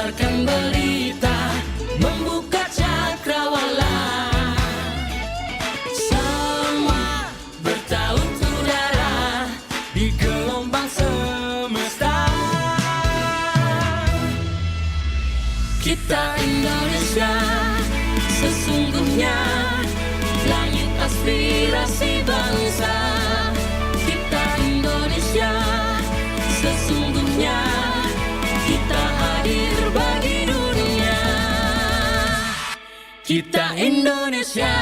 kabarkan berita, membuka cakrawala. Semua bertaut udara di gelombang semesta. Kita Indonesia, sesungguhnya langit aspirasi bangsa. Kita Indonesia, sesungguhnya kita hadir bagi dunia. Kita Indonesia.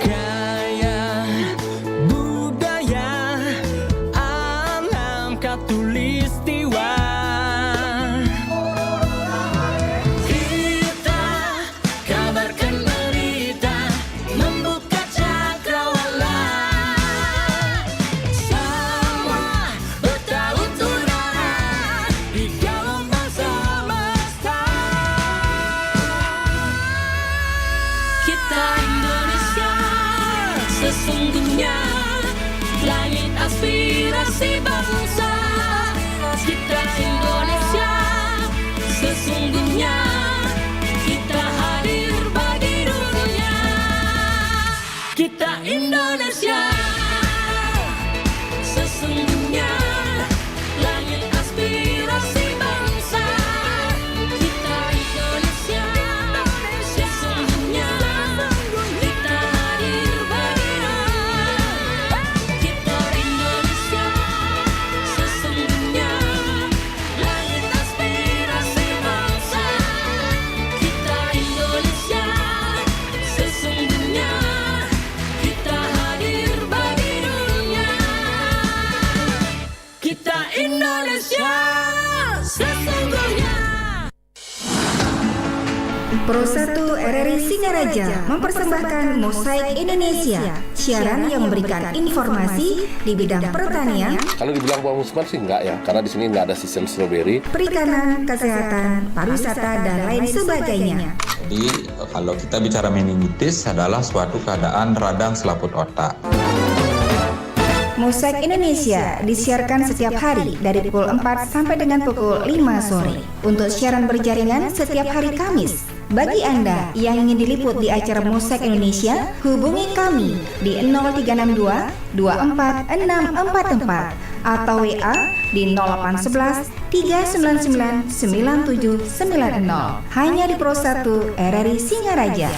Gaya, budaya, alam katulistiwa. Kita kabarkan berita, membuka cakrawala. Semua bertaut udara di gelombang semesta. Kita Indonesia, sesungguhnya langit aspirasi bangsa. Kita Indonesia, sesungguhnya kita hadir bagi dunia. Kita Indonesia, sesungguhnya langit aspirasi bangsa. Kita Indonesia, sesungguhnya kita hadir bagi dunia. Kita Indonesia, sesungguhnya langit aspirasi bangsa. Kita Indonesia, sesungguhnya kita hadir bagi dunia. Kita Indonesia, sesungguhnya. Pro 1 RRI Singaraja mempersembahkan Mosaik Indonesia, siaran yang memberikan informasi di bidang pertanian, Kalau dibilang bawang musman sih enggak ya, karena di sini enggak ada sistem stroberi. perikanan, kesehatan, pariwisata, dan lain sebagainya. Jadi kalau kita bicara meningitis adalah suatu keadaan radang selaput otak. Mosaik Indonesia disiarkan setiap hari dari pukul 4 sampai dengan pukul 5 sore. Untuk siaran berjaringan setiap hari Kamis. Bagi Anda yang ingin diliput di acara Mosaik Indonesia, hubungi kami di 0362 24644 atau WA di 0811 399 9790. Hanya di Pro 1 RRI Singaraja.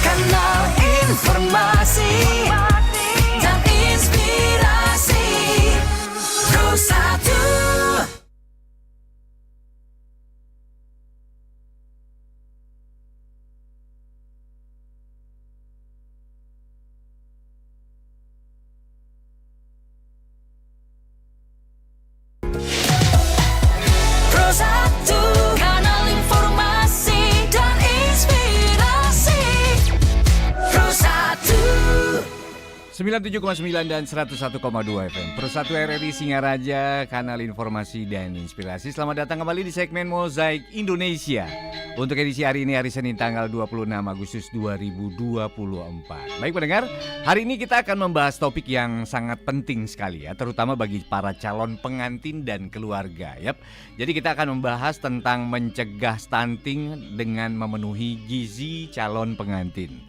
Kanal informasi dan inspirasi Pro 1. Pro 1, kanal informasi dan inspirasi Pro 1. 97,9 dan 101,2 FM Pro 1 RRI Singaraja, kanal informasi dan inspirasi. Selamat datang kembali di segmen Mosaik Indonesia. Untuk edisi hari ini, hari Senin tanggal 26 Agustus 2024. Baik pendengar, hari ini kita akan membahas topik yang sangat penting sekali ya, terutama bagi para calon pengantin dan keluarga. Yap. Jadi kita akan membahas tentang mencegah stunting dengan memenuhi gizi calon pengantin.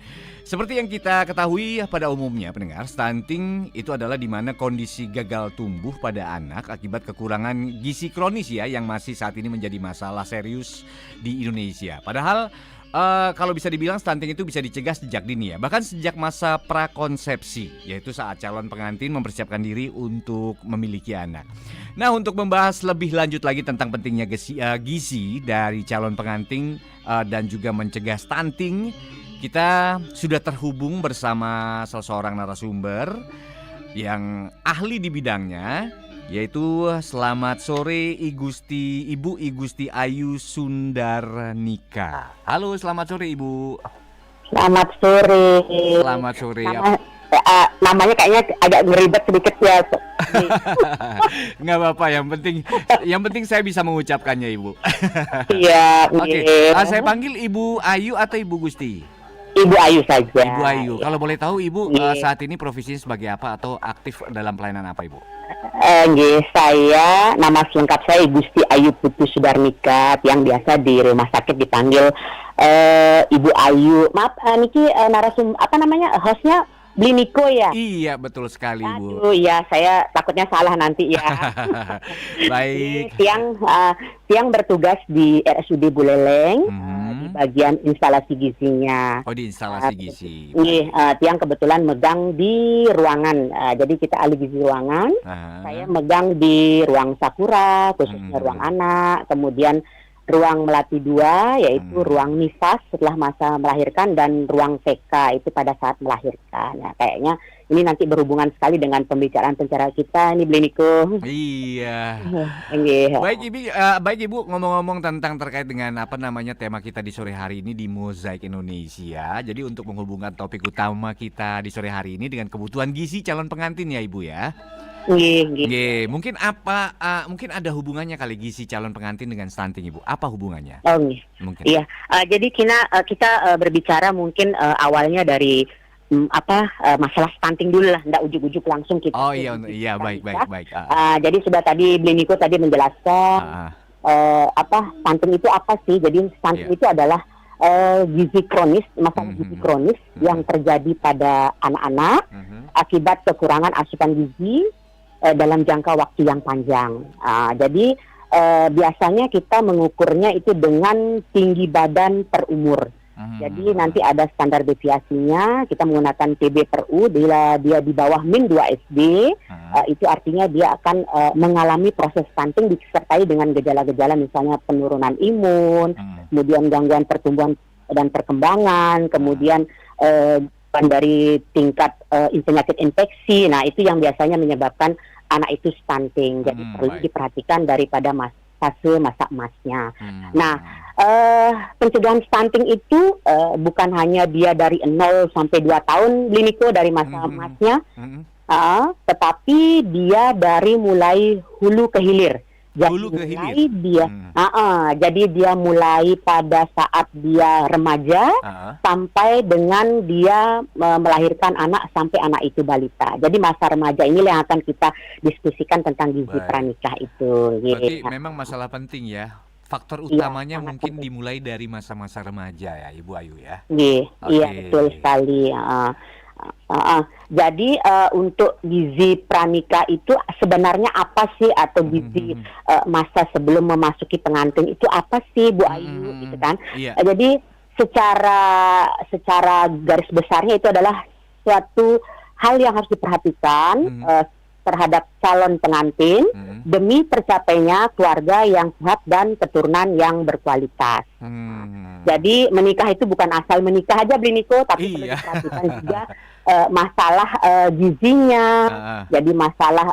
Seperti yang kita ketahui pada umumnya pendengar, stunting itu adalah di mana kondisi gagal tumbuh pada anak akibat kekurangan gizi kronis ya, yang masih saat ini menjadi masalah serius di Indonesia. Padahal kalau bisa dibilang stunting itu bisa dicegah sejak dini ya, bahkan sejak masa prakonsepsi, yaitu saat calon pengantin mempersiapkan diri untuk memiliki anak. Nah, untuk membahas lebih lanjut lagi tentang pentingnya gizi dari calon pengantin dan juga mencegah stunting, kita sudah terhubung bersama seseorang narasumber yang ahli di bidangnya, yaitu selamat sore Ibu I Gusti Ayu Sundarnika. Halo, selamat sore Ibu. Selamat sore. Selamat sore. Namanya kayaknya agak ngeribet sedikit ya. Nggak apa-apa, yang penting saya bisa mengucapkannya Ibu. Iya. Oke, saya panggil Ibu Ayu atau Ibu Gusti? Ibu Ayu saja. Ibu Ayu. Kalau boleh tahu Ibu Nggih. saat ini profesinya sebagai apa atau aktif dalam pelayanan apa Ibu? Nggih, saya nama lengkap saya Gusti Ayu Putu Sudarmika, yang biasa di rumah sakit dipanggil Ibu Ayu. Maaf, niki narasum apa namanya hostnya Bliniko ya? Iya, betul sekali Bu. Aduh, ya saya takutnya salah nanti ya. Baik. Tiang bertugas di RSUD Buleleng di bagian instalasi gizinya. Oh, di instalasi gizi. Nggih, Tiang kebetulan megang di ruangan. Jadi kita ahli gizi ruangan. Aha. Saya megang di ruang Sakura, khususnya ruang anak, kemudian ruang Melati 2, yaitu ruang nifas setelah masa melahirkan, dan ruang TK itu pada saat melahirkan. Nah, kayaknya ini nanti berhubungan sekali dengan pembicaraan kita ini, Bliniko. Iya. Nggih. Baik Ibu, ngomong-ngomong tentang terkait dengan apa namanya tema kita di sore hari ini di Mozaik Indonesia. Jadi untuk menghubungkan topik utama kita di sore hari ini dengan kebutuhan gizi calon pengantin ya Ibu ya. Nggih. Mungkin mungkin ada hubungannya kali gizi calon pengantin dengan stunting Ibu. Apa hubungannya? Oh, nggih. Mungkin. Iya, jadi kita berbicara mungkin awalnya dari masalah stunting dulu lah, nggak ujuk-ujuk langsung kita. Oh iya, baik. Jadi sudah tadi Bliniko tadi menjelaskan stunting itu apa sih? Jadi stunting itu adalah gizi kronis, masalah gizi kronis yang terjadi pada anak-anak akibat kekurangan asupan gizi dalam jangka waktu yang panjang. Jadi biasanya kita mengukurnya itu dengan tinggi badan per umur. Jadi nanti ada standar deviasinya, kita menggunakan TB per U. Bila dia di bawah min 2 SD, itu artinya dia akan mengalami proses stunting disertai dengan gejala-gejala misalnya penurunan imun, kemudian gangguan pertumbuhan dan perkembangan, kemudian dari tingkat penyakit infeksi. Nah, itu yang biasanya menyebabkan anak itu stunting. Jadi perlu diperhatikan daripada fase masa emasnya. Nah, pencegahan stunting itu bukan hanya dia dari 0 sampai 2 tahun, Bliniko, dari masa emasnya, tetapi dia dari mulai hulu ke hilir. Jadi jadi dia mulai pada saat dia remaja sampai dengan dia melahirkan anak sampai anak itu balita. Jadi masa remaja inilah yang akan kita diskusikan tentang gizi pranikah itu. Berarti memang masalah penting ya. Faktor utamanya mungkin dimulai dari masa-masa remaja ya, Ibu Ayu ya. Iya, betul sekali. Jadi untuk gizi pranikah itu sebenarnya apa sih, atau gizi masa sebelum memasuki pengantin itu apa sih, Bu Ayu, gitu kan? Jadi secara garis besarnya itu adalah suatu hal yang harus diperhatikan terhadap calon pengantin demi tercapainya keluarga yang sehat dan keturunan yang berkualitas. Jadi menikah itu bukan asal menikah aja, Bliniko, tapi perlu diperhatikan juga masalah gizinya, jadi masalah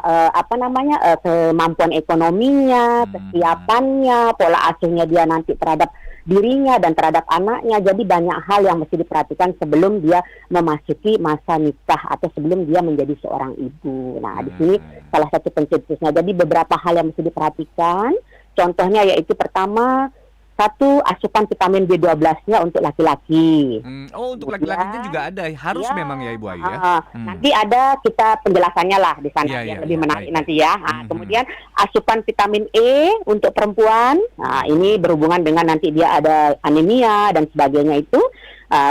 kemampuan ekonominya, kesiapannya, pola asuhnya dia nanti terhadap dirinya dan terhadap anaknya. Jadi banyak hal yang mesti diperhatikan sebelum dia memasuki masa nikah atau sebelum dia menjadi seorang ibu. Nah, di sini salah satu pencetusnya. Jadi beberapa hal yang mesti diperhatikan. Contohnya yaitu pertama, satu, asupan vitamin B12-nya untuk laki-laki. Untuk laki-lakinya juga ada, harus memang ya Ibu Ayu ya. Nanti ada kita penjelasannya lah di sana, yang lebih menarik nanti ya. Kemudian asupan vitamin E untuk perempuan. Nah, ini berhubungan dengan nanti dia ada anemia dan sebagainya itu.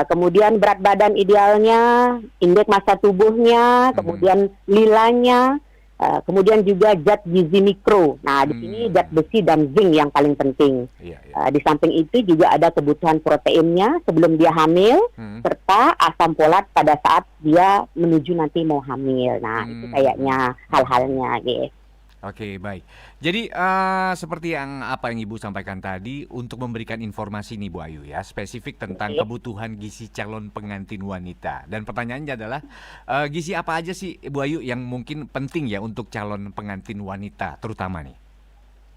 Kemudian berat badan idealnya, indeks massa tubuhnya, kemudian lilanya. Kemudian juga zat gizi mikro. Nah, di sini zat besi dan zinc yang paling penting. Di samping itu juga ada kebutuhan proteinnya sebelum dia hamil, serta asam folat pada saat dia menuju nanti mau hamil. Nah, itu kayaknya hal-halnya gitu. Oke, baik. Jadi seperti yang Ibu sampaikan tadi, untuk memberikan informasi nih Bu Ayu ya, spesifik tentang kebutuhan gizi calon pengantin wanita. Dan pertanyaannya adalah gizi apa aja sih Bu Ayu yang mungkin penting ya untuk calon pengantin wanita terutama nih?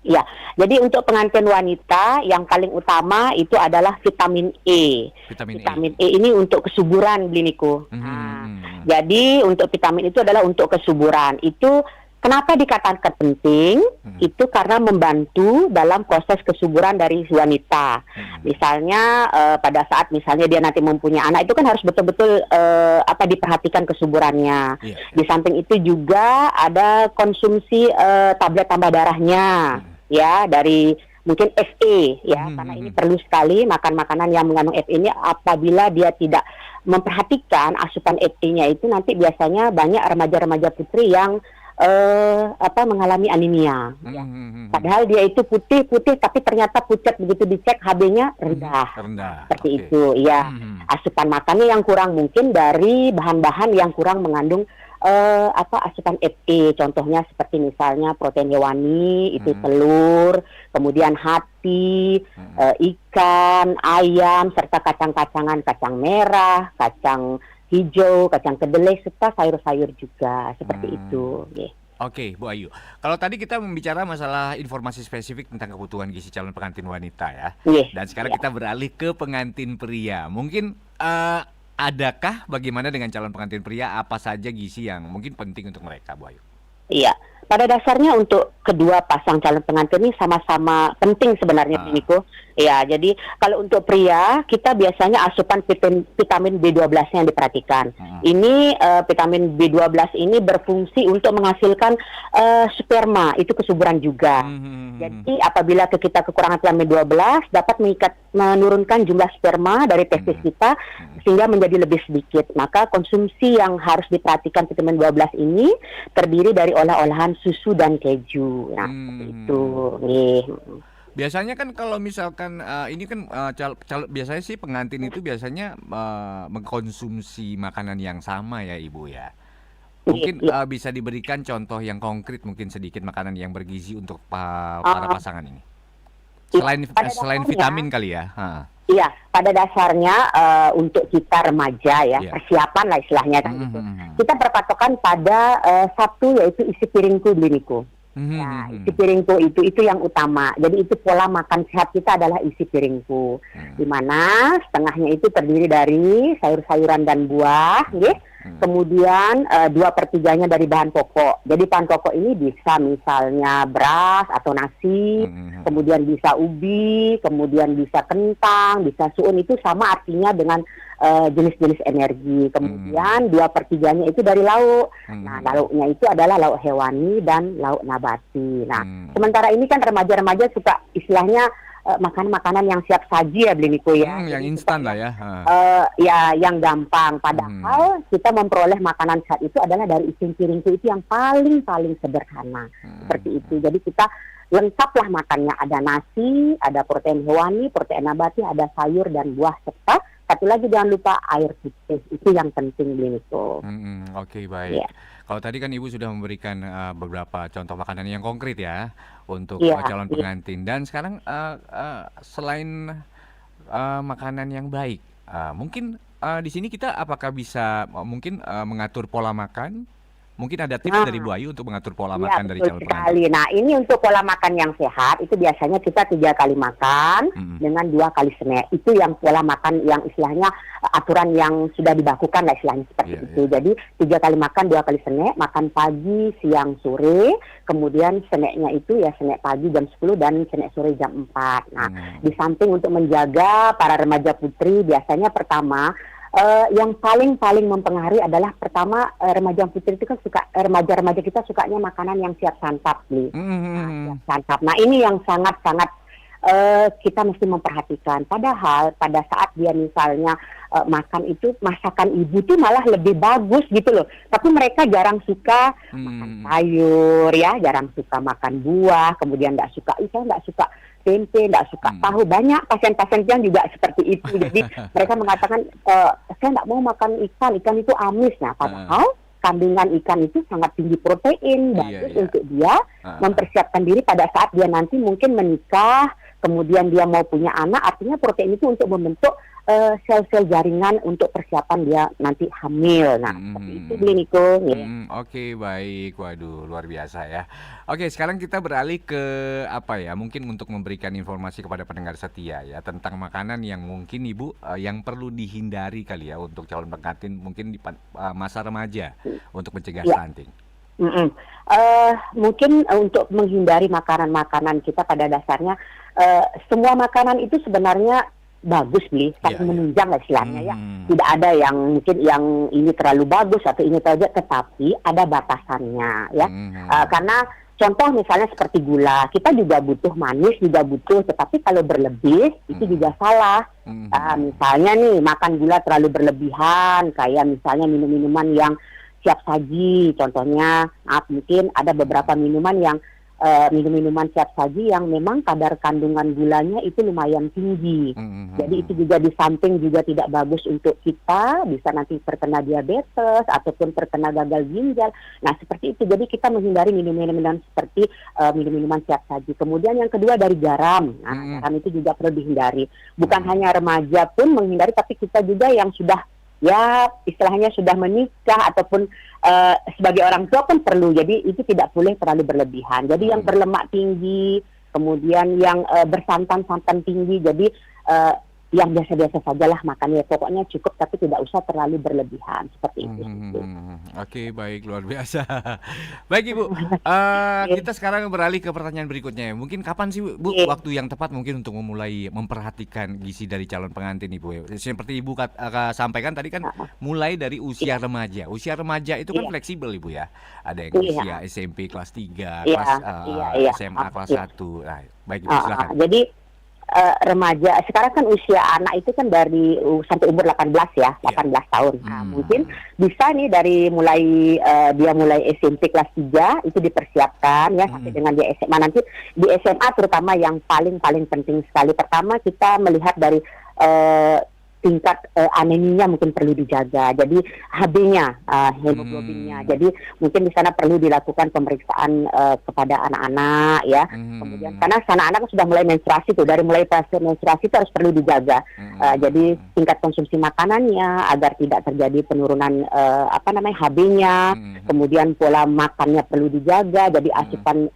Ya, jadi untuk pengantin wanita yang paling utama itu adalah vitamin E. Vitamin E ini untuk kesuburan, Bliniko. Jadi untuk vitamin itu adalah untuk kesuburan. Itu Kenapa dikatakan penting? Itu karena membantu dalam proses kesuburan dari wanita. Misalnya pada saat misalnya dia nanti mempunyai anak, itu kan harus betul-betul diperhatikan kesuburannya. Di samping itu juga ada konsumsi tablet tambah darahnya, ya, dari mungkin FE, ya, karena ini perlu sekali makan makanan yang mengandung FE ini. Apabila dia tidak memperhatikan asupan FE-nya itu, nanti biasanya banyak remaja-remaja putri yang mengalami anemia. Ya. Padahal dia itu putih tapi ternyata pucat, begitu dicek HB-nya rendah. Seperti itu, ya. Asupan makannya yang kurang, mungkin dari bahan-bahan yang kurang mengandung asupan FE. Contohnya seperti misalnya protein hewani, itu telur, kemudian hati, ikan, ayam, serta kacang-kacangan, kacang merah, kacang hijau, kacang kedelai, serta sayur-sayur juga, seperti itu. Oke, Bu Ayu. Kalau tadi kita membicara masalah informasi spesifik tentang kebutuhan gizi calon pengantin wanita, ya. Dan sekarang kita beralih ke pengantin pria. Mungkin adakah bagaimana dengan calon pengantin pria, apa saja gizi yang mungkin penting untuk mereka, Bu Ayu? Iya. Pada dasarnya untuk kedua pasang calon pengantin ini sama-sama penting sebenarnya, Niko. Ya, jadi kalau untuk pria, kita biasanya asupan vitamin B12 yang diperhatikan. Ini vitamin B12 ini berfungsi untuk menghasilkan sperma, itu kesuburan juga. Jadi apabila kita kekurangan vitamin B12, dapat menurunkan jumlah sperma dari testis kita sehingga menjadi lebih sedikit. Maka konsumsi yang harus diperhatikan vitamin B12 ini terdiri dari olah-olahan susu dan keju. Nah, seperti itu. Biasanya kan kalau misalkan ini kan biasanya sih pengantin itu biasanya mengkonsumsi makanan yang sama, ya, Ibu, ya. Mungkin bisa diberikan contoh yang konkret, mungkin sedikit makanan yang bergizi untuk para pasangan ini. Selain vitamin kali ya. Iya, pada dasarnya untuk kita remaja, ya, persiapan lah istilahnya kan gitu. Kita berpatokan pada satu, yaitu isi piringku, Bliniku. Ya, isi piringku itu yang utama. Jadi itu pola makan sehat kita adalah isi piringku, di mana setengahnya itu terdiri dari sayur-sayuran dan buah, kemudian 2/3-nya dari bahan pokok. Jadi bahan pokok ini bisa misalnya beras atau nasi, kemudian bisa ubi, kemudian bisa kentang, bisa suun, itu sama artinya dengan jenis-jenis energi. Kemudian 2/3-nya itu dari lauk. Nah, lauknya itu adalah lauk hewani dan lauk nabati. Nah, sementara ini kan remaja-remaja suka istilahnya makan makanan yang siap saji, ya, Bliniko, ya. Yang instan lah, ya. Ya, yang gampang. Padahal kita memperoleh makanan sehat itu adalah dari isi piringku itu yang paling sederhana. Seperti itu. Jadi kita lengkaplah makannya. Ada nasi, ada protein hewani, protein nabati, ada sayur dan buah, serta satu lagi jangan lupa air putih. Itu yang penting, Bliniko. Oke, baik. Kalau tadi kan Ibu sudah memberikan beberapa contoh makanan yang konkret, ya, untuk calon pengantin. Dan sekarang selain makanan yang baik, mungkin di sini kita apakah bisa mungkin mengatur pola makan? Mungkin ada tips dari Bu Ayu untuk mengatur pola makan dari calon pengantin. Nah, ini untuk pola makan yang sehat itu biasanya kita 3 kali makan dengan 2 kali snack. Itu yang pola makan yang istilahnya aturan yang sudah dibakukan lah istilahnya seperti itu. Jadi 3 kali makan, 2 kali snack, makan pagi, siang, sore, kemudian snacknya itu ya snack pagi jam 10 dan snack sore jam 4. Nah, di samping untuk menjaga para remaja putri, biasanya pertama yang paling mempengaruhi adalah pertama remaja putri itu kan suka remaja kita sukanya makanan yang siap santap nih. Siap santap. Nah, ini yang sangat kita mesti memperhatikan. Padahal pada saat dia misalnya makan itu masakan ibu tuh malah lebih bagus gitu loh. Tapi mereka jarang suka makan sayur, ya, jarang suka makan buah, kemudian nggak suka tempe, nggak suka tahu. Banyak pasien-pasien yang juga seperti itu. Jadi mereka mengatakan, saya nggak mau makan ikan itu amis. Nah, padahal kandungan ikan itu sangat tinggi protein, bagus untuk dia mempersiapkan diri pada saat dia nanti mungkin menikah, kemudian dia mau punya anak. Artinya protein itu untuk membentuk sel-sel jaringan untuk persiapan dia nanti hamil. Nah, seperti itu, Bliniko. Oke, baik. Waduh, luar biasa, ya. Oke, sekarang kita beralih ke mungkin untuk memberikan informasi kepada pendengar setia, ya, tentang makanan yang mungkin Ibu yang perlu dihindari kali ya untuk calon pengantin mungkin di masa remaja untuk mencegah stunting. Mungkin untuk menghindari makanan-makanan kita pada dasarnya, semua makanan itu sebenarnya bagus nih, saling menunjang lah istilahnya ya. Tidak ada yang mungkin yang ini terlalu bagus atau ini saja, tetapi ada batasannya ya. Karena contoh misalnya seperti gula, kita juga butuh manis, juga butuh, tetapi kalau berlebih itu juga salah. Misalnya nih makan gula terlalu berlebihan, kayak misalnya minum-minuman yang siap saji, contohnya mungkin ada beberapa minuman yang minum-minuman siap saji yang memang kadar kandungan gulanya itu lumayan tinggi. Jadi itu juga di samping juga tidak bagus untuk kita, bisa nanti terkena diabetes ataupun terkena gagal ginjal. Nah seperti itu, jadi kita menghindari minum-minuman seperti minum-minuman siap saji. Kemudian yang kedua dari garam. Garam itu juga perlu dihindari. Bukan hanya remaja pun menghindari, tapi kita juga yang sudah ya istilahnya sudah menikah ataupun sebagai orang tua pun perlu. Jadi itu tidak boleh terlalu berlebihan. Jadi yang berlemak tinggi, kemudian yang bersantan-santan tinggi. Jadi yang biasa-biasa sajalah makannya, pokoknya cukup tapi tidak usah terlalu berlebihan seperti itu. Oke, baik, luar biasa. Baik Ibu, kita sekarang beralih ke pertanyaan berikutnya. Mungkin kapan sih Bu waktu yang tepat mungkin untuk memulai memperhatikan gizi dari calon pengantin Ibu? Seperti Ibu sampaikan tadi kan mulai dari usia remaja. Usia remaja itu kan fleksibel Ibu ya. Ada yang usia SMP kelas 3, kelas SMA kelas 1. Nah, baik Ibu silakan. Jadi remaja sekarang kan usia anak itu kan dari sampai umur 18 ya, 18 tahun. Mungkin bisa nih dari mulai dia mulai SMP kelas 3 itu dipersiapkan ya sampai dengan dia SMA. Nanti di SMA terutama yang paling penting sekali, pertama kita melihat dari tingkat aneminya mungkin perlu dijaga. Jadi HB-nya, hemoglobinnya. Jadi mungkin di sana perlu dilakukan pemeriksaan kepada anak-anak ya. Kemudian karena anak-anak sudah mulai menstruasi tuh, dari mulai fase menstruasi itu harus perlu dijaga. Jadi tingkat konsumsi makanannya agar tidak terjadi penurunan HB-nya. Kemudian pola makannya perlu dijaga. Jadi asupan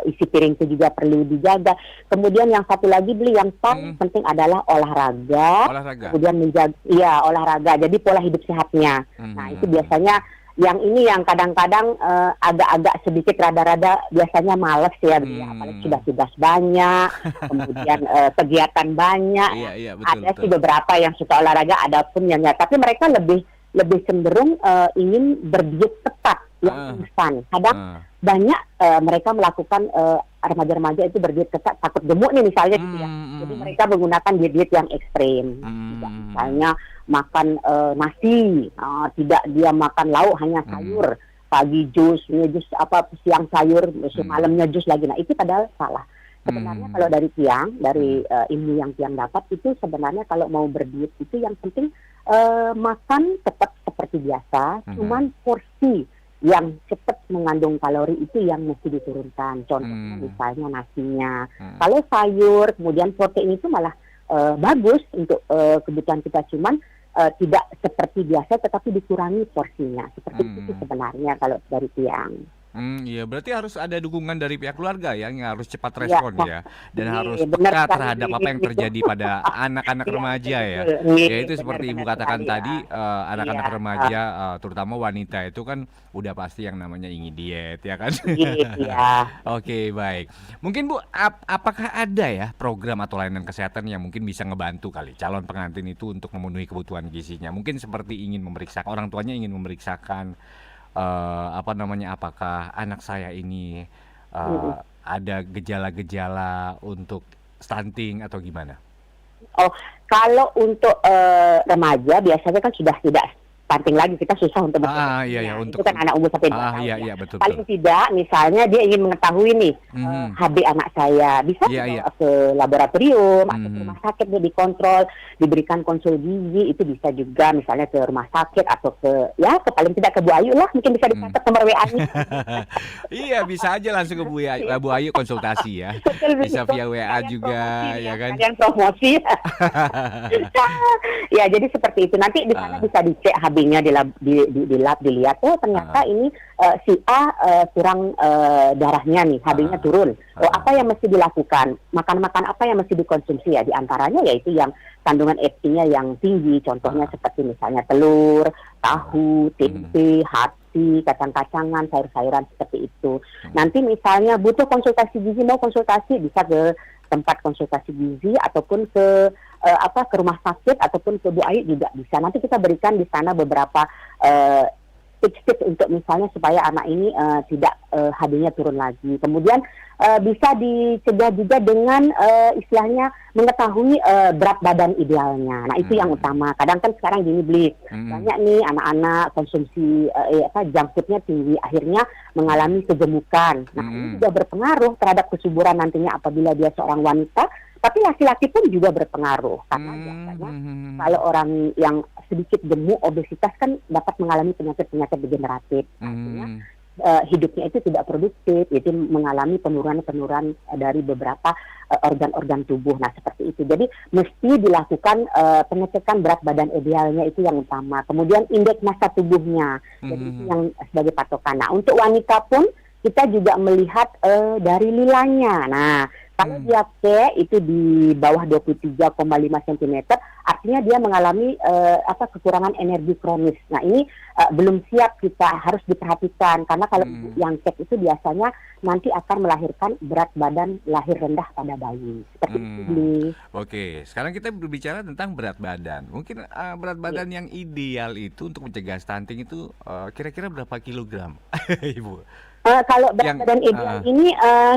isi piring itu juga perlu dijaga. Kemudian yang satu lagi yang paling penting adalah olahraga. Kemudian menjaga olahraga, jadi pola hidup sehatnya. Nah itu biasanya yang kadang-kadang agak-agak sedikit rada-rada biasanya malas ya, apalagi sudah tugas banyak, kemudian kegiatan banyak. Betul, ada sih beberapa yang suka olahraga, ada pun yang tapi mereka lebih cenderung ingin berdiet ketat yang instan. Kadang banyak mereka melakukan remaja-remaja itu berdiet ketat, takut gemuk nih misalnya gitu ya. Jadi mereka menggunakan diet yang ekstrim. Misalnya makan nasi, tidak dia makan lauk, hanya sayur. Pagi jus siang sayur, malamnya jus lagi. Nah itu padahal salah. Sebenarnya kalau dari ilmu yang Tiang dapat itu sebenarnya kalau mau berdiet itu yang penting makan tetap seperti biasa, cuman porsi yang cepat mengandung kalori itu yang mesti diturunkan. Contohnya misalnya nasinya. Kalau sayur, kemudian protein itu malah bagus untuk kebutuhan kita, cuman tidak seperti biasa tetapi dikurangi porsinya. Seperti itu sebenarnya kalau dari Tiang. Iya, berarti harus ada dukungan dari pihak keluarga yang harus cepat respon ya, dan harus peka terhadap apa yang terjadi pada anak-anak remaja ya. Ya itu seperti Ibu katakan tadi, anak-anak remaja, terutama wanita itu kan udah pasti yang namanya ingin diet ya kan. Oke, baik. Mungkin Bu, apakah ada ya program atau layanan kesehatan yang mungkin bisa ngebantu kali calon pengantin itu untuk memenuhi kebutuhan gizinya? Mungkin seperti ingin memeriksakan, orang tuanya ingin memeriksakan apakah anak saya ini ada gejala-gejala untuk stunting atau gimana? Oh, kalau untuk remaja biasanya kan sudah tidak stunting lagi, kita susah untuk untuk itu kan anak umur sampai 2 tahun. Betul. Paling tidak misalnya dia ingin mengetahui nih HB anak saya, bisa ke laboratorium atau ke rumah sakit, dia dikontrol, diberikan konsul gizi, itu bisa juga misalnya ke rumah sakit atau ke paling tidak ke Bu Ayu lah, mungkin bisa dicatat nomor WA-nya. Iya, bisa aja langsung ke Bu Ayu konsultasi ya. Bisa via WA juga ya kan. Yang promosi. Ya, jadi seperti itu. Nanti di sana bisa dicek HB-nya di lab dilihat, ternyata ini si A kurang darahnya nih, HB-nya turun. Apa yang mesti dilakukan? Makan apa yang mesti dikonsumsi ya? Di antaranya yaitu yang kandungan FT-nya yang tinggi, contohnya seperti misalnya telur, tahu, tempe, nasi, kacang-kacangan, sayur-sayuran seperti itu. Nanti misalnya butuh konsultasi gizi, mau konsultasi bisa ke tempat konsultasi gizi ataupun ke ke rumah sakit ataupun ke Bu Ayu juga bisa. Nanti kita berikan di sana beberapa tips-tips untuk misalnya supaya anak ini tidak HB-nya turun lagi. Kemudian bisa dicegah juga dengan istilahnya mengetahui berat badan idealnya. Nah itu yang utama. Kadang kan sekarang gini beli banyak nih anak-anak konsumsi junk food-nya tinggi, akhirnya mengalami kegemukan. Nah ini juga berpengaruh terhadap kesuburan nantinya apabila dia seorang wanita. Tapi laki-laki pun juga berpengaruh karena biasanya kalau orang yang sedikit gemuk, obesitas kan dapat mengalami penyakit-penyakit degeneratif. Artinya hidupnya itu tidak produktif, itu mengalami penurunan-penurunan dari beberapa organ-organ tubuh. Nah seperti itu. Jadi mesti dilakukan pengecekan berat badan idealnya itu yang utama. Kemudian indeks massa tubuhnya, jadi itu yang sebagai patokan. Nah untuk wanita pun kita juga melihat dari lilanya. Nah kalau dia K itu di bawah 23,5 cm, artinya dia mengalami kekurangan energi kronis. Nah ini belum siap, kita harus diperhatikan karena kalau yang K itu biasanya nanti akan melahirkan berat badan lahir rendah pada bayi. Seperti itu. Oke, sekarang kita berbicara tentang berat badan. Mungkin berat badan yang ideal itu untuk mencegah stunting itu kira-kira berapa kilogram, Ibu? Kalau berat badan ideal ini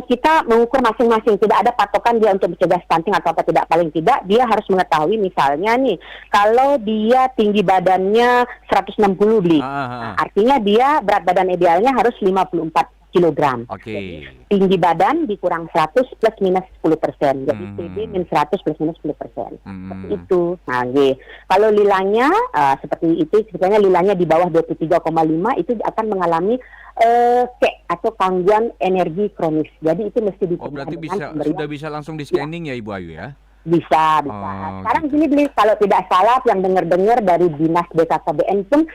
kita mengukur masing-masing, tidak ada patokan dia untuk mencegah stunting atau apa tidak. Paling tidak dia harus mengetahui misalnya nih, kalau dia tinggi badannya 160 beli, artinya dia berat badan idealnya harus 54 kilogram. Oke. Tinggi badan dikurang 100 plus minus 10%. Jadi TB min 100 plus minus 10%. Seperti itu. Nah, kalau lilanya seperti itu, sebetulnya lilanya di bawah 23,5 itu akan mengalami atau gangguan energi kronis. Jadi itu mesti dicegah. Oh, berarti sudah bisa langsung di scanning ya Ibu Ayu ya? Bisa. Sekarang gini beli, kalau tidak salah yang dengar-dengar dari Dinas BKKBN pun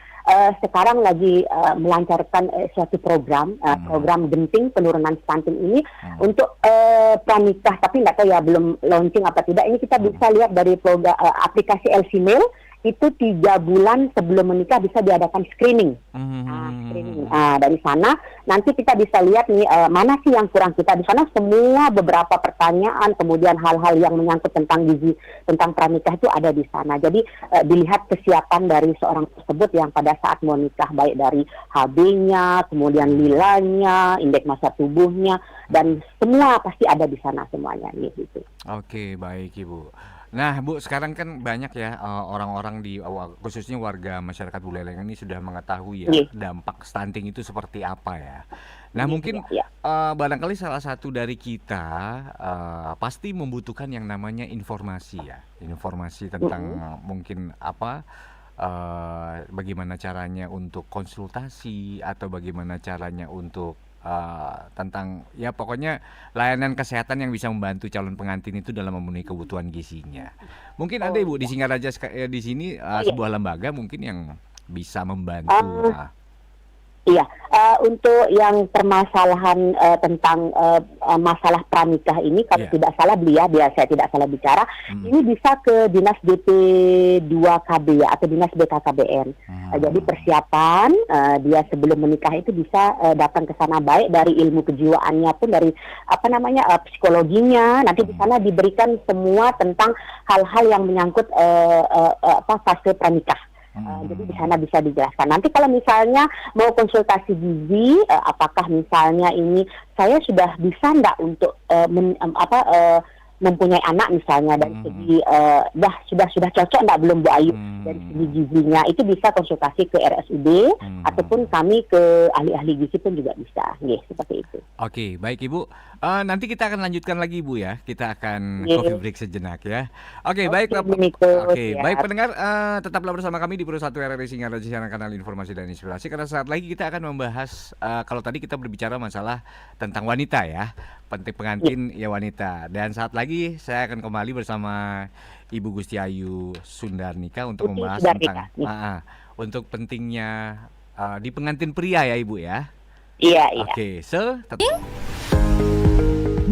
sekarang lagi melancarkan suatu program genting penurunan stunting ini untuk pranikah, tapi nggak tahu ya belum launching apa tidak. Ini kita bisa lihat dari program aplikasi LCMail, itu 3 bulan sebelum menikah bisa diadakan screening. Dari sana nanti kita bisa lihat nih mana sih yang kurang kita. Di sana semua beberapa pertanyaan, kemudian hal-hal yang menyangkut tentang gizi, tentang pranikah itu ada di sana. Jadi dilihat kesiapan dari seorang tersebut yang pada saat mau nikah, baik dari HB-nya, kemudian lilanya, indeks massa tubuhnya, dan semua pasti ada di sana semuanya gitu. Oke, baik Ibu. Nah Bu, sekarang kan banyak ya orang-orang khususnya warga masyarakat Buleleng ini sudah mengetahui ya dampak stunting itu seperti apa ya. Nah mungkin barangkali salah satu dari kita pasti membutuhkan yang namanya informasi ya. Informasi tentang mungkin bagaimana caranya untuk konsultasi atau bagaimana caranya untuk tentang ya pokoknya layanan kesehatan yang bisa membantu calon pengantin itu dalam memenuhi kebutuhan gizinya. Mungkin ada Ibu di Singaraja di sini sebuah lembaga mungkin yang bisa membantu. Iya, untuk yang permasalahan tentang masalah pranikah ini, kalau tidak salah saya tidak salah bicara, ini bisa ke Dinas DP2KB ya, atau Dinas BKKBN. Jadi persiapan dia sebelum menikah itu bisa datang ke sana, baik dari ilmu kejiwaannya pun dari psikologinya. Nanti di sana diberikan semua tentang hal-hal yang menyangkut fase pranikah. Jadi di sana bisa dijelaskan. Nanti kalau misalnya mau konsultasi gizi, apakah misalnya ini saya sudah bisa enggak untuk mempunyai anak misalnya dari segi sudah cocok enggak belum Bu Ayu dari segi gizinya, itu bisa konsultasi ke RSUD ataupun kami ke ahli-ahli gizi pun juga bisa. Seperti itu. Oke, baik Ibu. Nanti kita akan lanjutkan lagi Ibu ya. Kita akan coffee break sejenak ya. Oke, baik. Baik pendengar, tetaplah bersama kami di Pro 1 RRI Singaraja, siaran kanal informasi dan inspirasi. Karena saat lagi kita akan membahas kalau tadi kita berbicara masalah tentang wanita ya. Penting pengantin ya wanita. Dan saat lagi saya akan kembali bersama Ibu Gusti Ayu Sundarnika untuk membahas tentang untuk pentingnya di pengantin pria ya Ibu ya. Iya. Oke,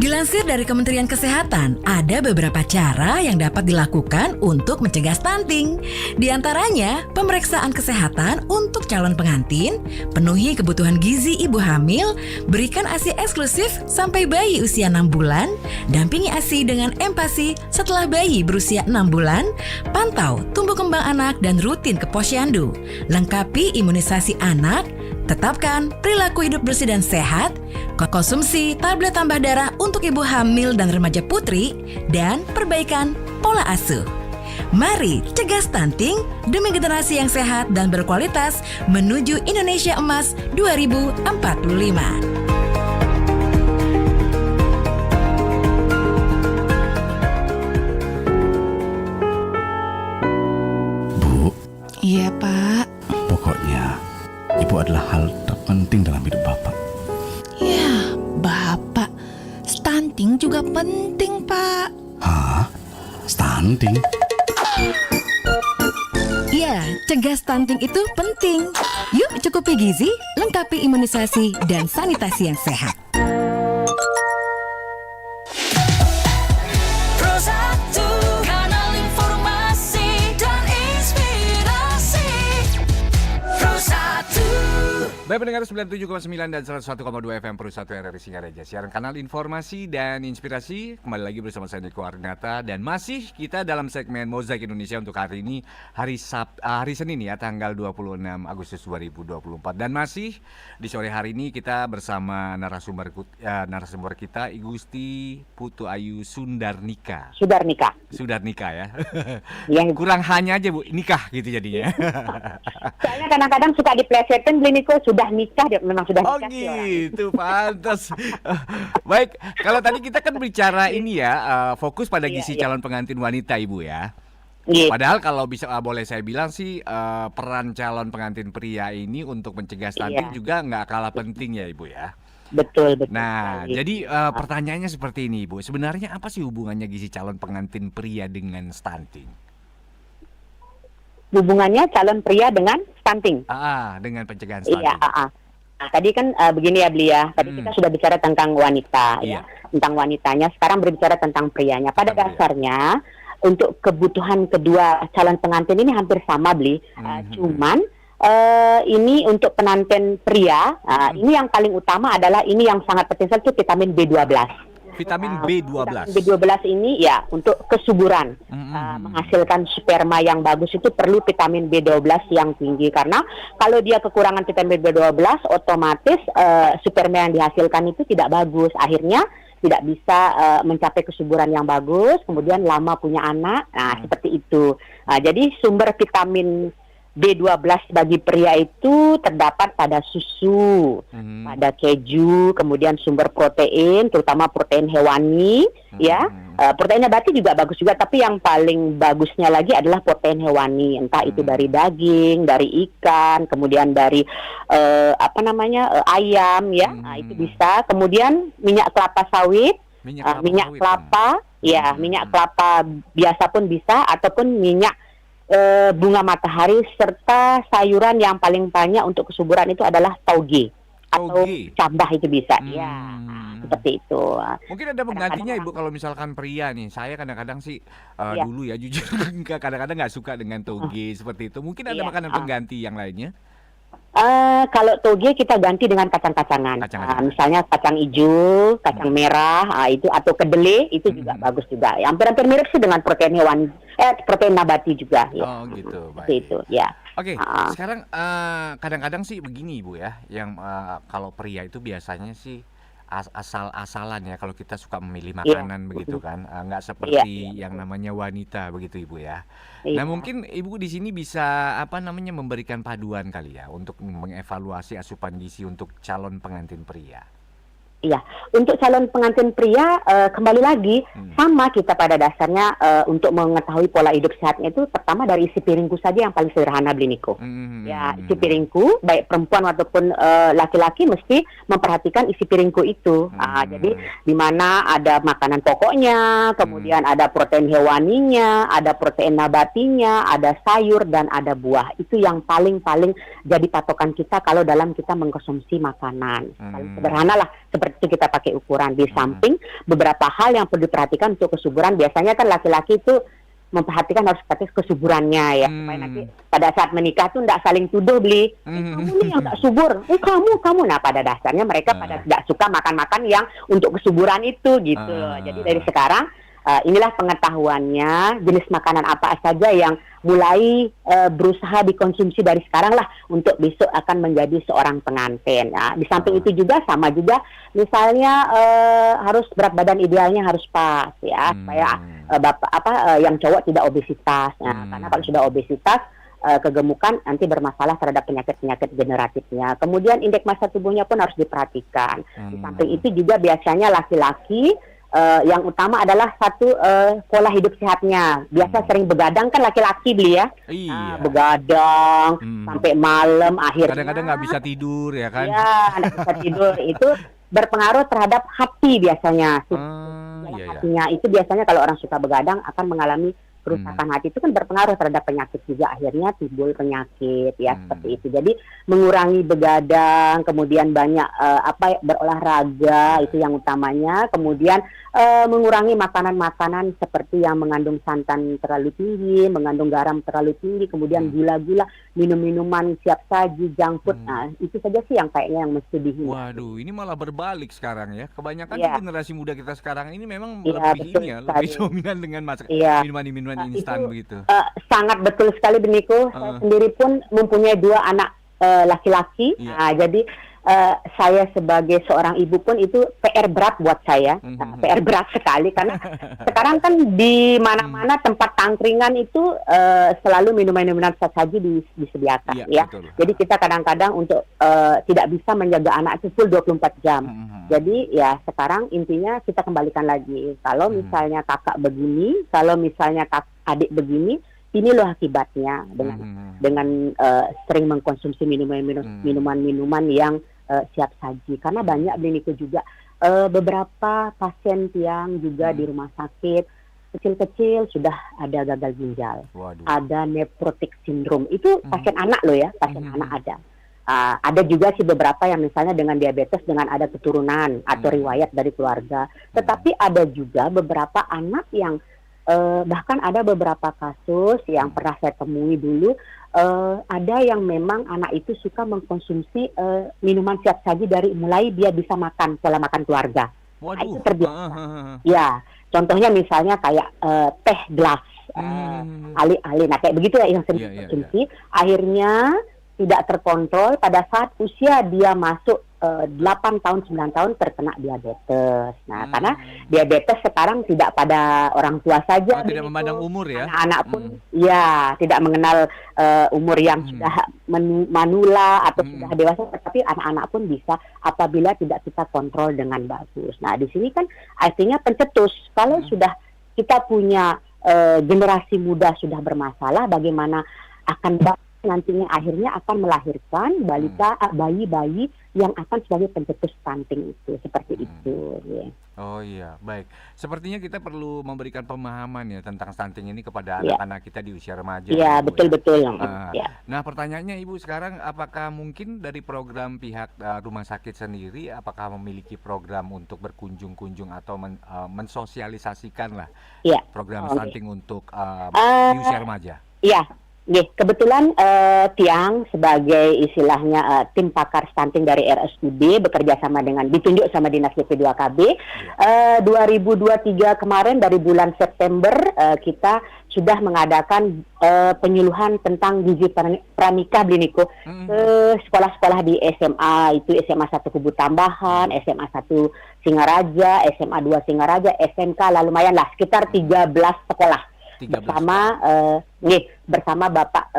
Dilansir dari Kementerian Kesehatan, ada beberapa cara yang dapat dilakukan untuk mencegah stunting. Di antaranya, pemeriksaan kesehatan untuk calon pengantin, penuhi kebutuhan gizi ibu hamil, berikan ASI eksklusif sampai bayi usia 6 bulan, dampingi ASI dengan empasi setelah bayi berusia 6 bulan, pantau tumbuh kembang anak dan rutin ke posyandu, lengkapi imunisasi anak, tetapkan perilaku hidup bersih dan sehat, konsumsi tablet tambah darah untuk ibu hamil dan remaja putri, dan perbaikan pola asuh. Mari cegah stunting demi generasi yang sehat dan berkualitas menuju Indonesia Emas 2045. Bu, Iya, Pak. pokoknya Ibu adalah hal terpenting dalam hidup Bapak. Ya, Bapak. Stunting juga penting, Pak. Hah? Stunting? Ya, cegah stunting itu penting. Yuk cukupi gizi, lengkapi imunisasi, dan sanitasi yang sehat. Pro 1, kanal informasi dan inspirasi. Pro 1. Baik pendengar 97,9 dan 101,2 FM Pro 1 RRI Singaraja. Siaran kanal informasi dan inspirasi. Kembali lagi bersama saya Niko Arnata. Dan masih kita dalam segmen Mozaik Indonesia untuk hari ini. Hari Senin ya, tanggal 26 Agustus 2024. Dan masih di sore hari ini kita bersama narasumber kita Igusti Putu Ayu Sundarnika Sudarnika ya. yang Kurang hanya aja Bu, nikah gitu jadinya. soalnya kadang-kadang suka diplesetin beli Niko sudah nikah, dia memang sudah Oh nikah sih orang. gitu, pantas. Baik, kalau tadi kita kan bicara ini ya, fokus pada gizi calon pengantin wanita Ibu ya. Iya. Padahal kalau bisa boleh saya bilang sih peran calon pengantin pria ini untuk mencegah stunting juga nggak kalah penting ya Ibu ya. Betul. Nah, sekali. jadi pertanyaannya seperti ini Ibu. Sebenarnya apa sih hubungannya gizi calon pengantin pria dengan stunting? Hubungannya calon pria dengan stunting. Dengan pencegahan stunting. Iya, Nah, tadi kan begini ya Beli ya. Tadi kita sudah bicara tentang wanita ya, tentang wanitanya. Sekarang berbicara tentang prianya. Pada dasarnya untuk kebutuhan kedua calon pengantin ini hampir sama Beli. Cuman ini untuk pengantin pria, ini yang paling utama adalah ini yang sangat penting sekali, itu vitamin B12. Vitamin B12. Vitamin B12 ini ya untuk kesuburan, menghasilkan sperma yang bagus itu perlu vitamin B12 yang tinggi, karena kalau dia kekurangan vitamin B12 otomatis sperma yang dihasilkan itu tidak bagus, akhirnya tidak bisa mencapai kesuburan yang bagus, kemudian lama punya anak. Nah, seperti itu. Jadi sumber vitamin B12 bagi pria itu terdapat pada susu, pada keju, kemudian sumber protein, terutama protein hewani, ya. Protein nabati juga bagus juga, tapi yang paling bagusnya lagi adalah protein hewani, entah itu dari daging, dari ikan, kemudian dari ayam, ya. Nah, itu bisa. Kemudian minyak kelapa sawit, minyak kelapa, ya, minyak kelapa biasa pun bisa, ataupun minyak bunga matahari, serta sayuran yang paling banyak untuk kesuburan itu adalah tauge atau cabah, itu bisa. Ya, seperti itu. Mungkin ada penggantinya Ibu kalau misalkan pria nih. Saya kadang-kadang sih dulu ya jujur kadang-kadang nggak suka dengan tauge seperti itu. Mungkin ada makanan pengganti yang lainnya. Kalau toge kita ganti dengan kacang-kacangan. Misalnya kacang hijau, kacang merah, itu atau kedelai itu juga bagus juga. Hampir-hampir mirip sih dengan protein hewan, protein nabati juga. Ya. Oh gitu, baik. Itu ya. Oke, sekarang kadang-kadang sih begini Ibu ya, yang kalau pria itu biasanya sih asal-asalan ya kalau kita suka memilih makanan begitu kan, nggak seperti yang namanya wanita begitu Ibu ya. Nah mungkin Ibu di sini bisa memberikan paduan kali ya untuk mengevaluasi asupan gizi untuk calon pengantin pria. Iya, untuk calon pengantin pria kembali lagi sama kita pada dasarnya untuk mengetahui pola hidup sehatnya itu pertama dari isi piringku saja yang paling sederhana Beli Niko. Ya, isi piringku baik perempuan ataupun laki-laki mesti memperhatikan isi piringku itu. Jadi di mana ada makanan pokoknya, kemudian ada protein hewaninya, ada protein nabatinya, ada sayur dan ada buah. Itu yang paling jadi patokan kita kalau dalam kita mengkonsumsi makanan. Paling sederhana lah seperti seperti itu kita pakai ukuran. Di samping beberapa hal yang perlu diperhatikan untuk kesuburan, biasanya kan laki-laki itu memperhatikan harus seperti kesuburannya ya, supaya nanti pada saat menikah tuh tidak saling tuduh beli, kamu nih yang nggak subur, kamu. Nah pada dasarnya mereka pada tidak suka makan-makan yang untuk kesuburan itu gitu. Jadi dari sekarang inilah pengetahuannya, jenis makanan apa saja yang mulai berusaha dikonsumsi dari sekarang lah untuk besok akan menjadi seorang pengantin. Nah, di samping itu juga sama juga, misalnya harus berat badan idealnya harus pas ya, supaya yang cowok tidak obesitas. Nah, karena kalau sudah obesitas, kegemukan nanti bermasalah terhadap penyakit-penyakit generatifnya. Kemudian indeks massa tubuhnya pun harus diperhatikan. Di samping itu juga biasanya laki-laki yang utama adalah satu pola hidup sehatnya. Biasa sering begadang kan laki-laki beli ya. Begadang sampai malam, akhirnya kadang-kadang nggak bisa tidur ya kan? Iya, nggak bisa tidur. Itu berpengaruh terhadap hati biasanya. Hatinya itu biasanya kalau orang suka begadang akan mengalami kerusakan hati, itu kan berpengaruh terhadap penyakit juga, akhirnya timbul penyakit ya seperti itu. Jadi mengurangi begadang, kemudian banyak berolahraga itu yang utamanya, kemudian mengurangi makanan-makanan seperti yang mengandung santan terlalu tinggi, mengandung garam terlalu tinggi, kemudian gula-gula, minum-minuman siap saji, junk food. Nah, itu saja sih yang kayaknya yang mesti dihindari. Waduh, ini malah berbalik sekarang ya. Kebanyakan generasi muda kita sekarang ini memang lebih dominan dengan minuman-minuman instan begitu. Sangat betul sekali Beniko. Saya sendiri pun mempunyai 2 anak laki-laki. Nah, jadi saya sebagai seorang ibu pun itu PR berat buat saya. PR berat sekali karena sekarang kan di mana-mana tempat tangkringan itu selalu minuman-minuman saji disediakan ya. Betul. Jadi kita kadang-kadang untuk tidak bisa menjaga anak itu full 24 jam. Jadi ya sekarang intinya kita kembalikan lagi. Kalau misalnya kakak begini, kalau misalnya adik begini, ini loh akibatnya dengan sering mengkonsumsi minuman-minuman yang siap saji. Karena banyak Beniko juga beberapa pasien yang juga di rumah sakit kecil-kecil sudah ada gagal ginjal, ada nephrotic syndrome. Itu pasien anak loh ya, pasien anak ada. Ada juga sih beberapa yang misalnya dengan diabetes dengan ada keturunan atau riwayat dari keluarga. Tetapi ada juga beberapa anak yang bahkan ada beberapa kasus yang pernah saya temui dulu, ada yang memang anak itu suka mengkonsumsi minuman siap saji dari mulai dia bisa makan, pola makan keluarga. Nah, itu terbiasa. Ya, contohnya misalnya kayak teh gelas, ali-ali, nah kayak begitu ya yang sering dikonsumsi. Akhirnya tidak terkontrol pada saat usia dia masuk 8 tahun, 9 tahun terkena diabetes. Nah, karena diabetes sekarang tidak pada orang tua saja. Tidak memandang umur ya. Anak-anak pun tidak mengenal umur yang sudah manula atau sudah dewasa, tetapi anak-anak pun bisa apabila tidak kita kontrol dengan bagus. Nah, di sini kan artinya pencetus. Kalau sudah kita punya generasi muda sudah bermasalah, bagaimana akan nantinya akhirnya akan melahirkan bayi-bayi yang akan sebagai pencetus stunting itu, seperti itu. Ya. Oh iya, baik. Sepertinya kita perlu memberikan pemahaman ya tentang stunting ini kepada anak-anak kita di usia remaja. Iya, betul-betul. Nah, pertanyaannya Ibu sekarang, apakah mungkin dari program pihak rumah sakit sendiri, apakah memiliki program untuk berkunjung-kunjung atau mensosialisasikan lah program stunting untuk di usia remaja? Iya. Kebetulan Tiang sebagai istilahnya tim pakar stunting dari RSUD bekerja sama dengan ditunjuk sama Dinas BP2KB 2023 kemarin dari bulan September kita sudah mengadakan penyuluhan tentang gizi pranikah Beniko ke sekolah-sekolah di SMA, itu SMA 1 Kubu Tambahan, SMA 1 Singaraja, SMA 2 Singaraja, SMK, lalu lumayan lah sekitar 13 sekolah. Bersama Bapak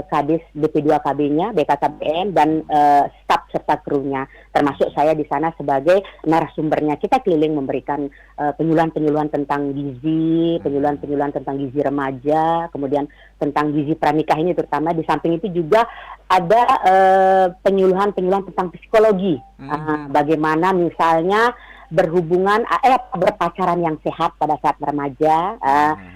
Kadis BP2KB-nya, BKKBN dan staf serta krunya, termasuk saya di sana sebagai narasumbernya. Kita keliling memberikan penyuluhan-penyuluhan tentang gizi, penyuluhan-penyuluhan tentang gizi remaja, kemudian tentang gizi pranikah ini terutama. Di samping itu juga ada penyuluhan-penyuluhan tentang psikologi, bagaimana misalnya berhubungan berpacaran yang sehat pada saat remaja,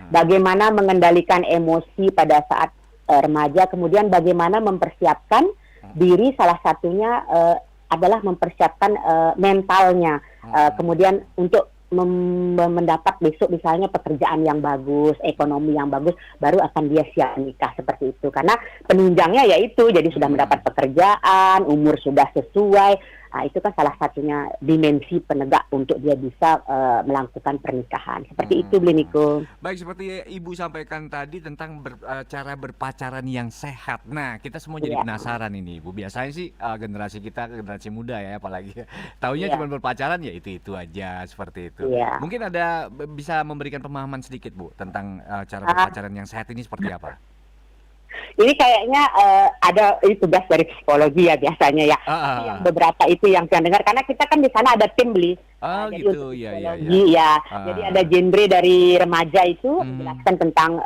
bagaimana mengendalikan emosi pada saat remaja, kemudian bagaimana mempersiapkan diri, salah satunya adalah mempersiapkan mentalnya, kemudian untuk mendapat besok misalnya pekerjaan yang bagus, ekonomi yang bagus, baru akan dia siap nikah seperti itu. Karena penunjangnya yaitu jadi sudah mendapat pekerjaan, umur sudah sesuai. Nah, itu kan salah satunya dimensi penegak untuk dia bisa melakukan pernikahan. Seperti itu, Bliniko. Baik, seperti Ibu sampaikan tadi tentang cara berpacaran yang sehat. Nah, kita semua jadi penasaran ini, Ibu. Biasanya sih generasi kita, generasi muda ya, apalagi taunya cuma berpacaran ya itu aja, seperti itu. Mungkin ada bisa memberikan pemahaman sedikit, Bu, tentang cara berpacaran yang sehat ini seperti apa? Ini kayaknya ada tugas dari psikologi ya biasanya ya. Yang beberapa itu yang saya dengar karena kita kan di sana ada tim beli. Jadi gitu ya. Jadi ada genre dari remaja itu menjelaskan tentang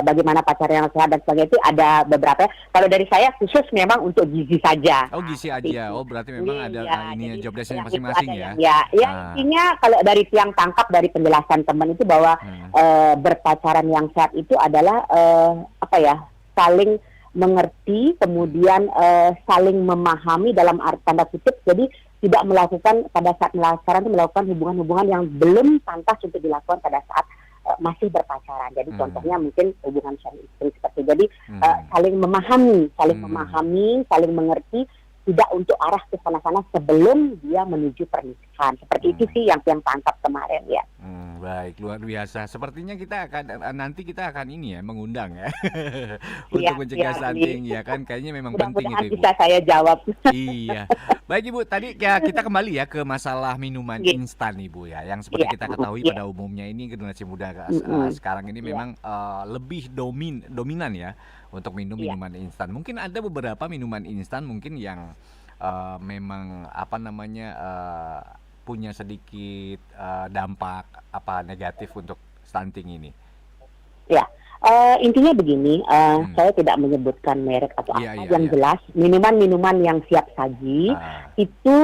bagaimana pacaran yang sehat dan sebagainya itu ada beberapa. Kalau dari saya khusus memang untuk gizi saja. Oh, gizi aja. Oh, berarti memang ada ini job desk-nya masing-masing ya. Intinya kalau dari yang tangkap dari penjelasan teman itu bahwa berpacaran yang sehat itu adalah saling mengerti, kemudian saling memahami dalam tanda kutip, jadi tidak melakukan pada saat pacaran itu melakukan hubungan-hubungan yang belum pantas untuk dilakukan pada saat masih berpacaran. Jadi contohnya mungkin hubungan suami istri seperti jadi saling memahami, saling mengerti, tidak untuk arah ke sana-sana sebelum dia menuju pernikahan. Seperti itu sih yang tangkap kemarin ya. Baik, luar biasa. Sepertinya kita akan ini ya mengundang ya untuk mencegah stunting ya kan. Kayaknya memang penting itu, Ibu. Bisa saya jawab. Iya. Baik, Ibu, tadi ya kita kembali ya ke masalah minuman instan, Ibu ya. Yang seperti kita ketahui pada umumnya ini generasi muda sekarang ini memang lebih dominan ya untuk minum minuman instan. Mungkin ada beberapa minuman instan mungkin yang memang punya sedikit dampak negatif untuk stunting ini. Ya, intinya begini, saya tidak menyebutkan merek atau yang jelas minuman-minuman yang siap saji itu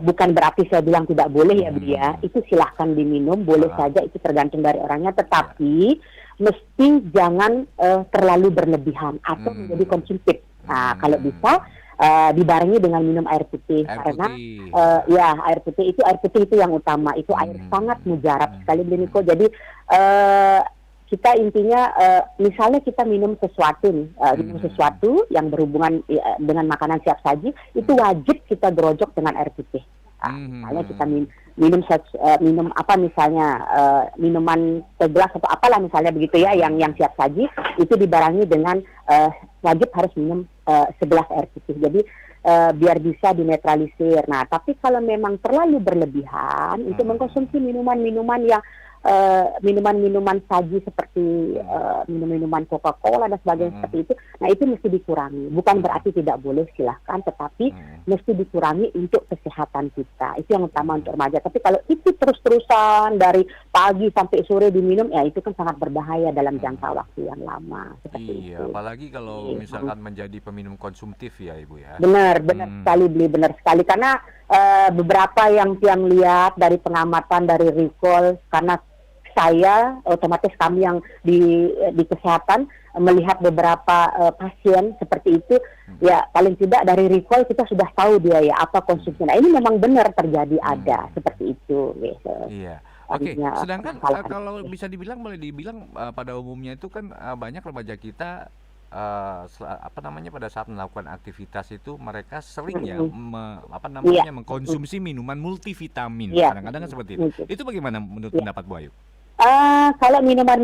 bukan berarti saya bilang tidak boleh ya Bu ya. Itu silahkan diminum, boleh saja, itu tergantung dari orangnya, tetapi mesti jangan terlalu berlebihan atau menjadi konsumtif. Nah, kalau bisa dibarengi dengan minum air putih. Karena air putih itu yang utama, itu air sangat mujarab sekali Bliniko. Jadi kita intinya misalnya kita minum sesuatu yang berhubungan dengan makanan siap saji, itu wajib kita gerojok dengan air putih. Misalnya kita minum apa misalnya minuman segelas atau apalah misalnya begitu ya yang siap saji, itu dibarengi dengan wajib harus minum segelas air putih. Jadi biar bisa dinetralisir. Nah, tapi kalau memang terlalu berlebihan itu mengkonsumsi minuman-minuman yang minuman-minuman saji seperti minum-minuman Coca-Cola dan sebagainya seperti itu. Nah, itu mesti dikurangi. Bukan berarti tidak boleh, silahkan, tetapi mesti dikurangi untuk kesehatan kita. Itu yang utama untuk remaja. Tapi kalau itu terus-terusan dari pagi sampai sore diminum, ya itu kan sangat berbahaya dalam jangka waktu yang lama. Seperti itu. Apalagi kalau misalkan menjadi peminum konsumtif ya Ibu ya. Benar sekali. Karena beberapa yang lihat dari pengamatan dari recall, karena saya otomatis kami yang di kesehatan melihat beberapa pasien seperti itu, ya paling tidak dari recall kita sudah tahu dia ya apa konsumsinya. Nah, ini memang benar terjadi ada seperti itu. Gitu. Iya. Oke. Sedangkan kalau bisa dibilang, boleh dibilang pada umumnya itu kan banyak remaja kita pada saat melakukan aktivitas itu mereka sering ya mengkonsumsi minuman multivitamin. Kadang-kadang kan seperti itu. Itu bagaimana menurut pendapat Bu Ayu? Kalau minuman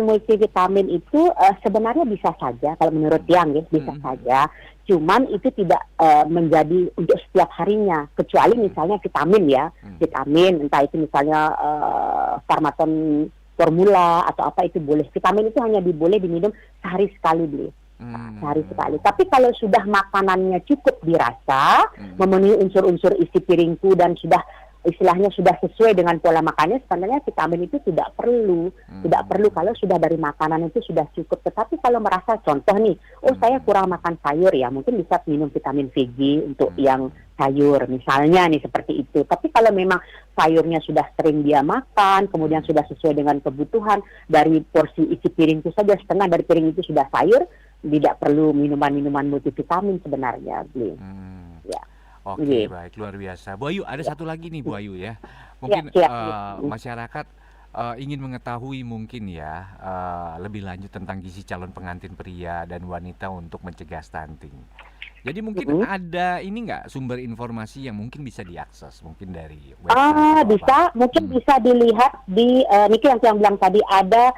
multivitamin itu sebenarnya bisa saja kalau menurut yang bisa saja. Cuman itu tidak menjadi untuk setiap harinya, kecuali misalnya vitamin ya, vitamin entah itu misalnya Farmaton formula atau apa itu boleh. Vitamin itu hanya boleh diminum sehari sekali sehari sekali. Tapi kalau sudah makanannya cukup dirasa, memenuhi unsur-unsur isi piringku dan sudah istilahnya sudah sesuai dengan pola makannya, sebenarnya vitamin itu tidak perlu kalau sudah dari makanan itu sudah cukup. Tetapi kalau merasa contoh nih, saya kurang makan sayur ya, mungkin bisa minum vitamin VG untuk yang sayur misalnya nih seperti itu. Tapi kalau memang sayurnya sudah sering dia makan, kemudian sudah sesuai dengan kebutuhan, dari porsi isi piring itu saja setengah dari piring itu sudah sayur, tidak perlu minuman-minuman multivitamin sebenarnya, Ya. Oke, baik, luar biasa. Bu Ayu, ada satu lagi nih Bu Ayu ya. Mungkin masyarakat ingin mengetahui mungkin ya lebih lanjut tentang gizi calon pengantin pria dan wanita untuk mencegah stunting. Jadi mungkin ada ini nggak sumber informasi yang mungkin bisa diakses mungkin dari website? Bisa, mungkin bisa dilihat di Niki yang saya bilang tadi ada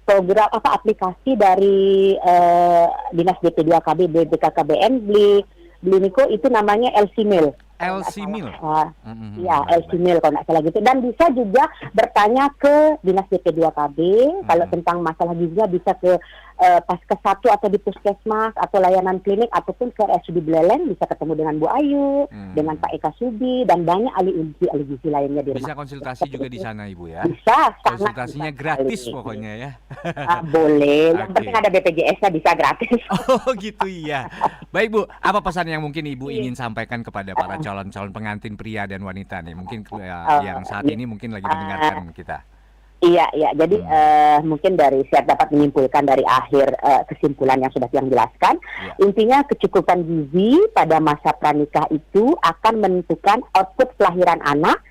program aplikasi dari Dinas BP2KB BKKBN beli Niko itu namanya LC-Mail. LC-Mail? Iya, LC-Mail kalau nggak salah gitu. Dan bisa juga bertanya ke Dinas BP2KB kalau tentang masalah gizinya bisa ke Paskes 1 atau di Puskesmas atau layanan klinik ataupun ke RSUD Buleleng bisa ketemu dengan Bu Ayu, dengan Pak Eka Subi dan banyak ahli gizi lainnya di rumah. Bisa konsultasi juga di sana Ibu ya? Bisa, konsultasinya gratis pokoknya ya. Boleh, yang penting ada BPJS-nya bisa gratis. Oh gitu iya. Baik Bu, apa pesan yang mungkin Ibu ingin sampaikan kepada para calon-calon pengantin pria dan wanita nih? Mungkin yang saat ini mungkin lagi mendengarkan kita. Iya. Jadi mungkin saya dapat menyimpulkan dari akhir kesimpulan yang sudah yang jelaskan. Intinya kecukupan gizi pada masa pranikah itu akan menentukan output kelahiran anak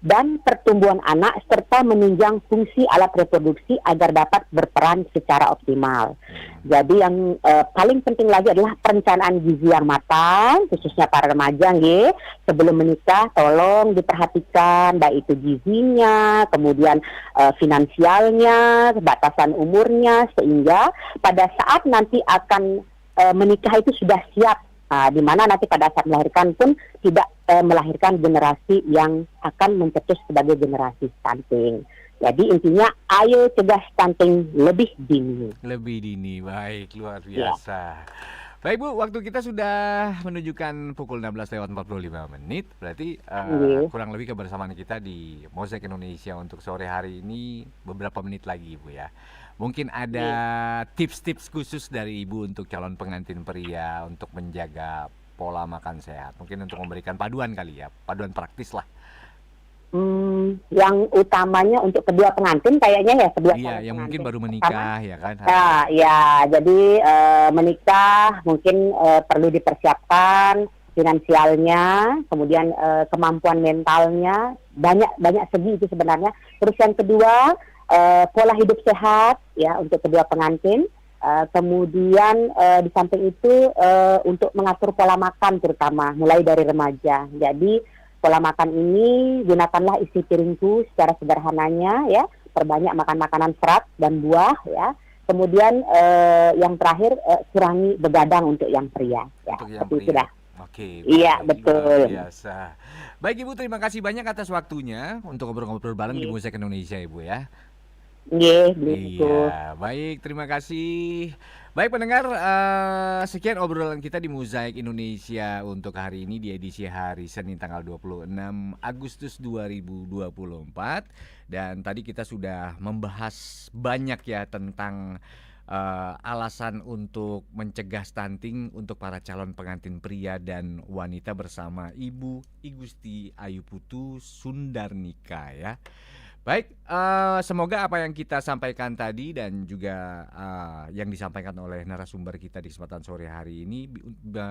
dan pertumbuhan anak serta menunjang fungsi alat reproduksi agar dapat berperan secara optimal. Jadi yang paling penting lagi adalah perencanaan gizi yang matang, khususnya para remaja, sebelum menikah tolong diperhatikan baik itu gizinya, kemudian finansialnya, batasan umurnya, sehingga pada saat nanti akan menikah itu sudah siap. Di mana nanti pada saat melahirkan pun tidak melahirkan generasi yang akan mencetus sebagai generasi stunting. Jadi intinya ayo cegah stunting lebih dini. Lebih dini, baik, luar biasa. Baik Bu, waktu kita sudah menunjukkan pukul 16:45. Berarti kurang lebih kebersamaan kita di Mozaik Indonesia untuk sore hari ini beberapa menit lagi Bu ya. Mungkin ada tips-tips khusus dari Ibu untuk calon pengantin pria untuk menjaga pola makan sehat. Mungkin untuk memberikan paduan kali ya, paduan praktis lah. Yang utamanya untuk kedua pengantin kayaknya ya kedua yang mungkin baru menikah ya kan. Jadi menikah mungkin perlu dipersiapkan finansialnya, kemudian kemampuan mentalnya, banyak segi itu sebenarnya. Terus yang kedua pola hidup sehat ya untuk kedua pengantin. Kemudian di samping itu untuk mengatur pola makan terutama mulai dari remaja. Jadi pola makan ini gunakanlah isi piringku secara sederhananya ya, perbanyak makan makanan serat dan buah ya. Kemudian yang terakhir kurangi begadang untuk yang pria ya. Untuk yang pria. Oke. Iya, betul. Biasa. Baik Ibu, terima kasih banyak atas waktunya untuk ngobrol-ngobrol bareng di Mozaik Indonesia Ibu ya. Iya, baik, terima kasih. Baik pendengar, sekian obrolan kita di Mozaik Indonesia untuk hari ini di edisi hari Senin tanggal 26 Agustus 2024. Dan tadi kita sudah membahas banyak ya tentang alasan untuk mencegah stunting untuk para calon pengantin pria dan wanita bersama Ibu Igusti Ayu Putu Sundarnika ya. Baik, semoga apa yang kita sampaikan tadi dan juga yang disampaikan oleh narasumber kita di kesempatan sore hari ini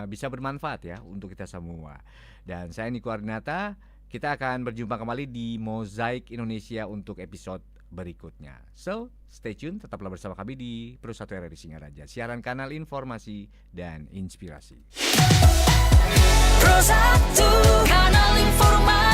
bisa bermanfaat ya untuk kita semua. Dan saya Niko Arinata, kita akan berjumpa kembali di Mozaik Indonesia untuk episode berikutnya. So, stay tune, tetaplah bersama kami di Pro 1 RRI Singaraja, siaran kanal informasi dan inspirasi. Pro 1 kanal informasi.